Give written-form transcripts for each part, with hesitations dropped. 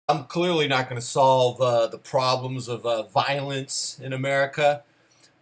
I'm clearly not going to solve the problems of violence in America,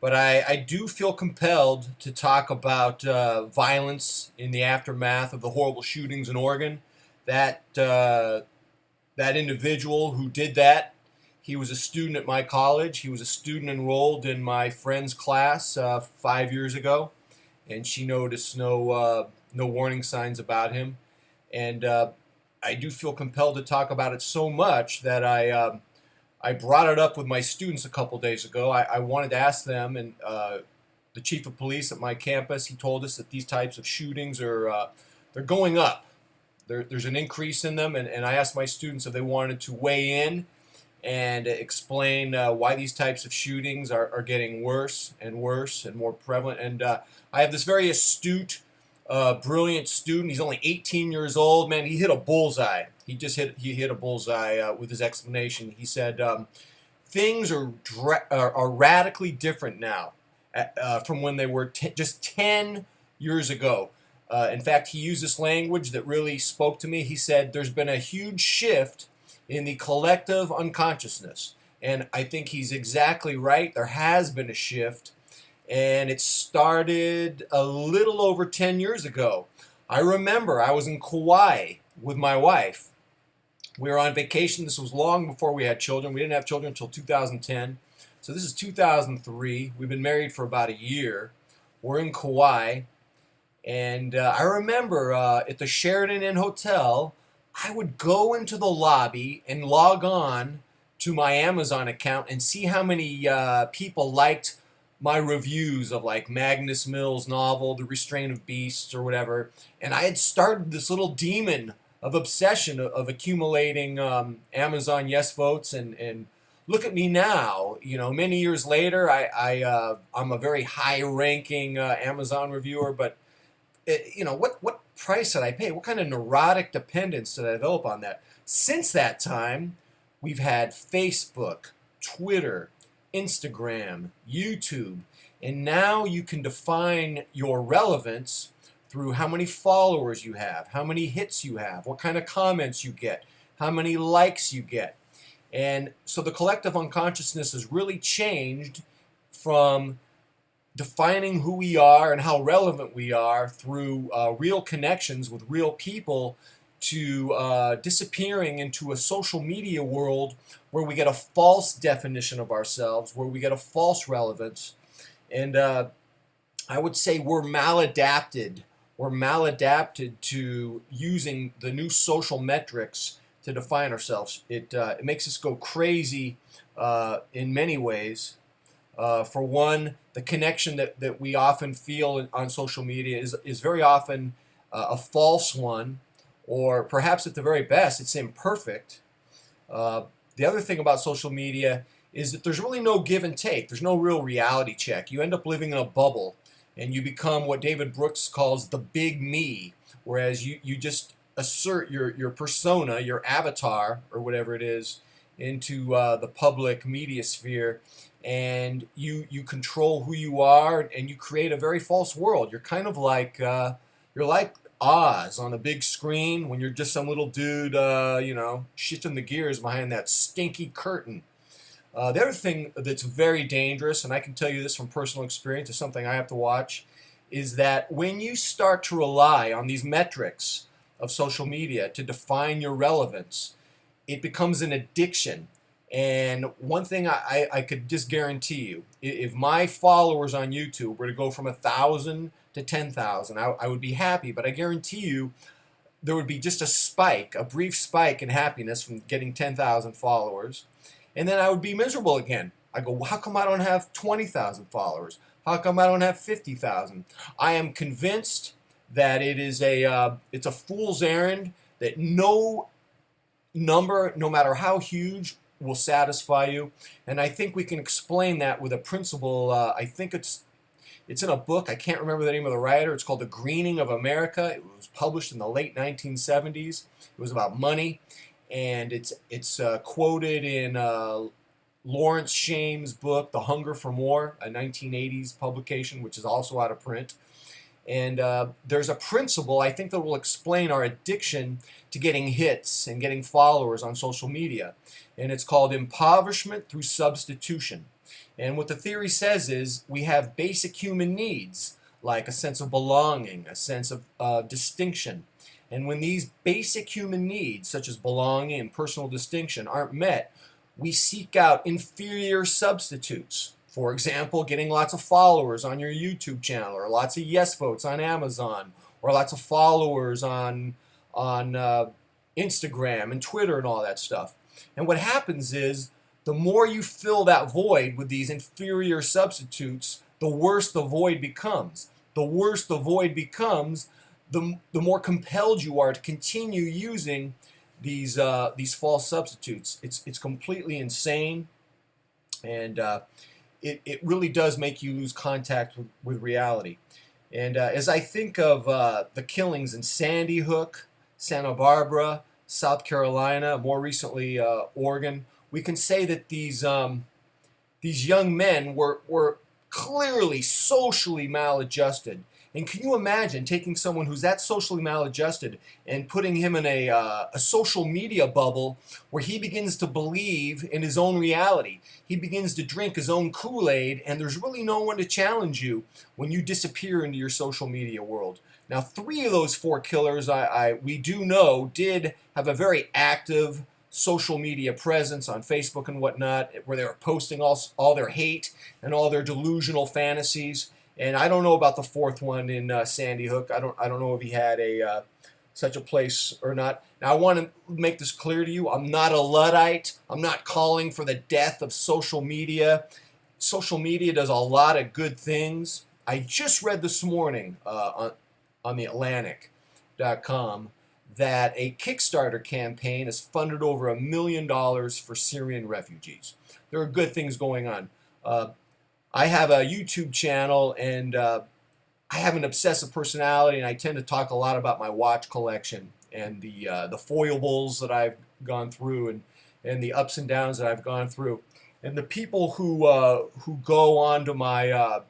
but I do feel compelled to talk about violence in the aftermath of the horrible shootings in Oregon. That individual who did that, he was a student at my college. He was a student enrolled in my friend's class 5 years ago, and she noticed no warning signs about him. And I do feel compelled to talk about it so much that I brought it up with my students a couple days ago. I wanted to ask them, and the chief of police at my campus, he told us that these types of shootings are they're going up. There's an increase in them, and I asked my students if they wanted to weigh in and explain why these types of shootings are getting worse and more prevalent. And I have this very astute, brilliant student. He's only 18 years old. Man, he hit a bullseye. He hit a bullseye with his explanation. He said things are radically different now from when they were just 10 years ago. In fact, he used this language that really spoke to me. He said there's been a huge shift in the collective unconsciousness. And I think he's exactly right. There has been a shift, and it started a little over 10 years ago. I remember I was in Kauai with my wife. We were on vacation. This was long before we had children. We didn't have children until 2010. So this is 2003. We've been married for about a year. We're in Kauai. And I remember at the Sheraton Inn Hotel, I would go into the lobby and log on to my Amazon account and see how many people liked my reviews of like Magnus Mill's novel, The Restraint of Beasts or whatever. And I had started this little demon of obsession of accumulating Amazon yes votes. And look at me now. You know, many years later, I'm a very high-ranking Amazon reviewer, but what price did I pay? What kind of neurotic dependence did I develop on that? Since that time, we've had Facebook, Twitter, Instagram, YouTube, and now you can define your relevance through how many followers you have, how many hits you have, what kind of comments you get, how many likes you get. And so the collective unconsciousness has really changed from defining who we are and how relevant we are through real connections with real people to disappearing into a social media world where we get a false definition of ourselves, where we get a false relevance. And I would say we're maladapted. We're maladapted to using the new social metrics to define ourselves. It makes us go crazy in many ways. For one, the connection that we often feel on social media is very often a false one, or perhaps at the very best, it's imperfect. The other thing about social media is that there's really no give and take. There's no real reality check. You end up living in a bubble, and you become what David Brooks calls the big me, whereas you just assert your persona, your avatar, or whatever it is, into the public media sphere, and you control who you are, and you create a very false world. You're kind of like you're like Oz on a big screen when you're just some little dude, shifting the gears behind that stinky curtain. The other thing that's very dangerous, and I can tell you this from personal experience, is something I have to watch, is that when you start to rely on these metrics of social media to define your relevance, it becomes an addiction. And one thing I could just guarantee you, if my followers on YouTube were to go from 1,000 to 10,000, I would be happy. But I guarantee you there would be just a brief spike in happiness from getting 10,000 followers. And then I would be miserable again. I go, well, how come I don't have 20,000 followers? How come I don't have 50,000? I am convinced that it's a fool's errand, that no number, no matter how huge, will satisfy you. And I think we can explain that with a principle. I think it's in a book. I can't remember the name of the writer. It's called The Greening of America. It was published in the late 1970s. It was about money, and it's quoted in Lawrence Shames' book, The Hunger for More, a 1980s publication, which is also out of print. And there's a principle, I think, that will explain our addiction to getting hits and getting followers on social media. And it's called impoverishment through substitution. And what the theory says is we have basic human needs, like a sense of belonging, a sense of distinction. And when these basic human needs, such as belonging and personal distinction, aren't met, we seek out inferior substitutes. For example, getting lots of followers on your YouTube channel, or lots of yes votes on Amazon, or lots of followers on Instagram and Twitter and all that stuff. And what happens is, the more you fill that void with these inferior substitutes, the worse the void becomes. The worse the void becomes, the more compelled you are to continue using these false substitutes. It's completely insane, and it really does make you lose contact with reality. And as I think of the killings in Sandy Hook, Santa Barbara, South Carolina, more recently Oregon, we can say that these young men were clearly socially maladjusted. And can you imagine taking someone who's that socially maladjusted and putting him in a social media bubble where he begins to believe in his own reality? He begins to drink his own Kool-Aid, and there's really no one to challenge you when you disappear into your social media world. Now, 3 of those 4 killers we do know did have a very active social media presence on Facebook and whatnot, where they were posting all their hate and all their delusional fantasies. And I don't know about the 4th one in Sandy Hook. I don't know if he had such a place or not. Now, I want to make this clear to you. I'm not a Luddite. I'm not calling for the death of social media. Social media does a lot of good things. I just read this morning on theatlantic.com that a Kickstarter campaign has funded over $1 million for Syrian refugees. There are good things going on. I have a YouTube channel, and I have an obsessive personality, and I tend to talk a lot about my watch collection and the foibles that I've gone through and the ups and downs that I've gone through. And the people who go onto my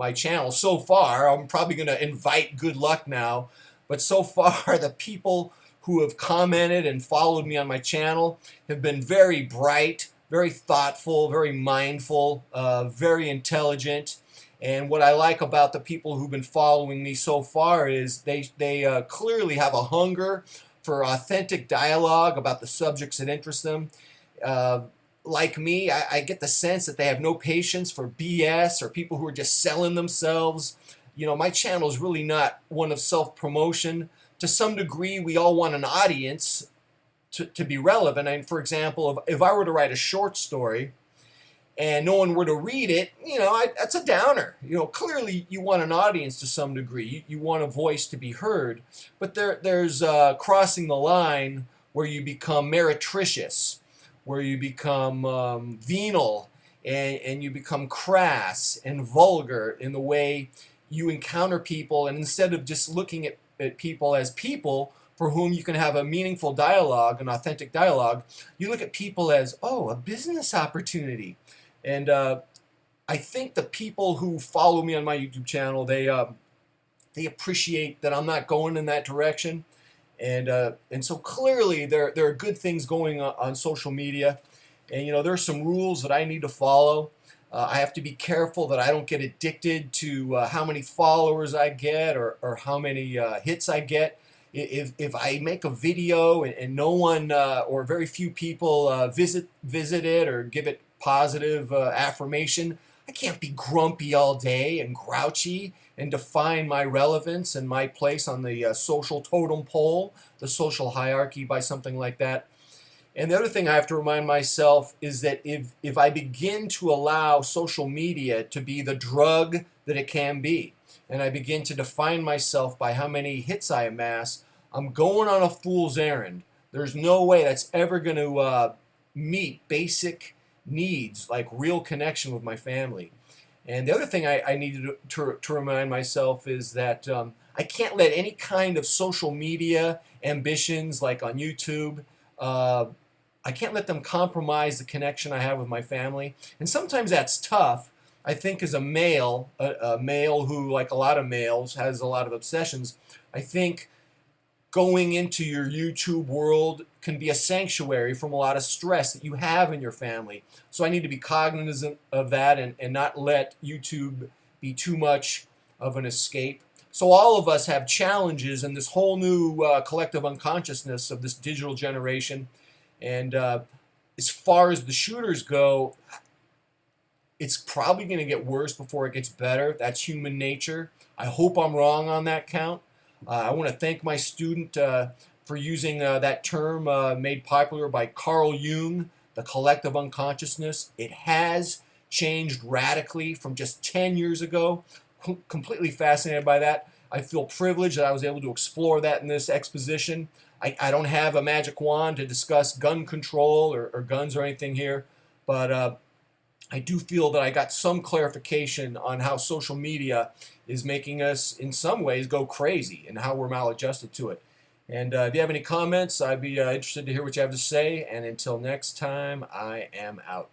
my channel so far, I'm probably going to invite good luck now, but so far the people who have commented and followed me on my channel have been very bright, very thoughtful, very mindful, very intelligent. And what I like about the people who've been following me so far is they clearly have a hunger for authentic dialogue about the subjects that interest them. Like me, I get the sense that they have no patience for BS or people who are just selling themselves. You know, my channel is really not one of self-promotion. To some degree, we all want an audience to be relevant. And for example, if I were to write a short story and no one were to read it, you know, that's a downer. You know, clearly you want an audience to some degree. You want a voice to be heard. But there's crossing the line where you become meretricious, where you become venal, and you become crass and vulgar in the way you encounter people. And instead of just looking at people as people for whom you can have a meaningful dialogue, an authentic dialogue, you look at people as, oh, a business opportunity. And I think the people who follow me on my YouTube channel, they appreciate that I'm not going in that direction. And so clearly there are good things going on social media. And, you know, there are some rules that I need to follow. I have to be careful that I don't get addicted to how many followers I get or how many hits I get. If I make a video and no one or very few people visit it or give it positive affirmation, I can't be grumpy all day and grouchy and define my relevance and my place on the social totem pole, the social hierarchy, by something like that. And the other thing I have to remind myself is that if I begin to allow social media to be the drug that it can be, and I begin to define myself by how many hits I amass, I'm going on a fool's errand. There's no way that's ever going to meet basic needs like real connection with my family. And the other thing I need to remind myself is that I can't let any kind of social media ambitions like on YouTube, I can't let them compromise the connection I have with my family. And sometimes that's tough, I think as a male who, like a lot of males, has a lot of obsessions, I think going into your YouTube world can be a sanctuary from a lot of stress that you have in your family. So I need to be cognizant of that and not let YouTube be too much of an escape. So all of us have challenges in this whole new collective unconsciousness of this digital generation. And as far as the shooters go, it's probably going to get worse before it gets better. That's human nature. I hope I'm wrong on that count. I want to thank my student for using that term made popular by Carl Jung, the collective unconsciousness. It has changed radically from just 10 years ago. Completely fascinated by that. I feel privileged that I was able to explore that in this exposition. I don't have a magic wand to discuss gun control or guns or anything here, but I do feel that I got some clarification on how social media is making us, in some ways, go crazy and how we're maladjusted to it. And if you have any comments, I'd be interested to hear what you have to say. And until next time, I am out.